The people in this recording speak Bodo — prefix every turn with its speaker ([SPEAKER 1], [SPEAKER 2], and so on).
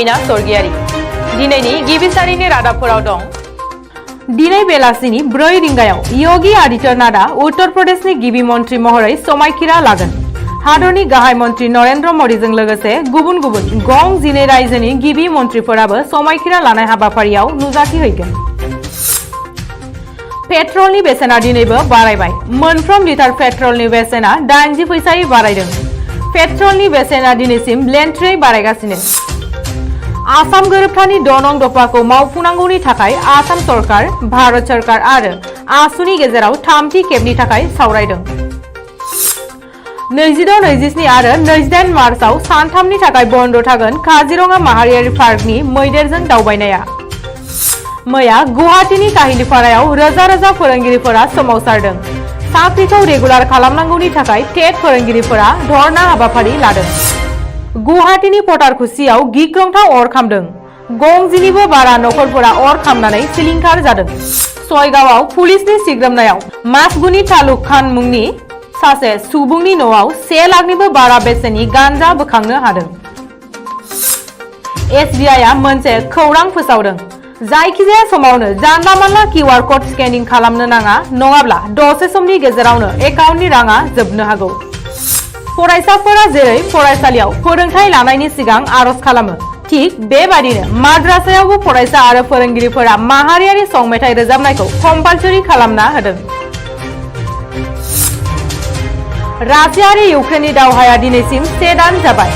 [SPEAKER 1] मीना स्वर्गियारी दिनैनि गिबि सारिनि रादाबफोराव दं। दिनै बेलासिनि 4 रिंगायाव योगी आदित्यनाथआ उत्तर प्रदेशनि गिबि मन्त्रि महरै समायखिरा लागोन। हादरनि गाहाय मन्त्रि नरेन्द्र मदिजों लोगोसे गुबुन गुबुन गं 12 रायजोनि गिबि मन्त्रिफोराबो समायखिरा लानाय हाबाफारियाव नुजाथिहैगोन। पेट्रलनि बेसेना दिनैबो बारायबाय। मोनफ्रोम लिटार पेट्रलनि बेसेना 80 फैसायै बारायदों। पेट्रलनि बेसेना दिनैसिम लेन्थ्रै बारायगासिनो। आसाम गोरोबथानि 6 नं दफाखौ मावफुंनांगौनि थाखाय आसाम सरकार, भारत सरकार आरो आसुनि गेजेराव थामथि खेबनि थाखाय सावरायदों। 26, 27 आरो 28 मार्चआव सानथामनि थाखाय बन्द थागोन काजिरङा माहारियारि पार्कनि मैदेरजों दावबायनाया। मैया गुवाहाटीनि काहिलिपारायाव रोजा रोजा फोरोंगिरिफोरा सोमावसारदों। साख्रिखौ रेगुलार खालामनांगौनि थाखाय टेट फोरोंगिरिफोरा धरना हाबाफारि लादों। गुवाहाटीनि पटारकुसियाव गिख्रंथाव अर खामदों। गं 10निबो बारा नखरफोरा अर खामनानै सिलिंखार जादों। सयगावआव पुलिसनि सिग्रोमनायाव मासगुनि तालुक खान मुंनि सासे सुबुंनि न'आव 1 लाखनिबो बारा बेसेननि गान्जा बोखांनो हादों। SBIआ मोनसे खौरां फोसावदों। जायखिजाया समावनो जानला मानला QR क'ड स्केनिं खालामनो नाङा, नङाब्ला दसे समनि गेजेरावनो एकाउन्टनि राङा जोबनो हागौ। फरायसाफोरा जेरै फरायसालियाव फोरोंथाय लानायनि सिगां आरज खालामो, थिक बेबादिनो माद्रासायावबो फरायसा आरो फोरोंगिरिफोरा माहारियारि सं मेथाइ रोजाबनायखौ कम्पालसरि खालामना होदों। रासिया आरो इउक्रेननि दावहाया दिनैसिम 1 दान जाबाय।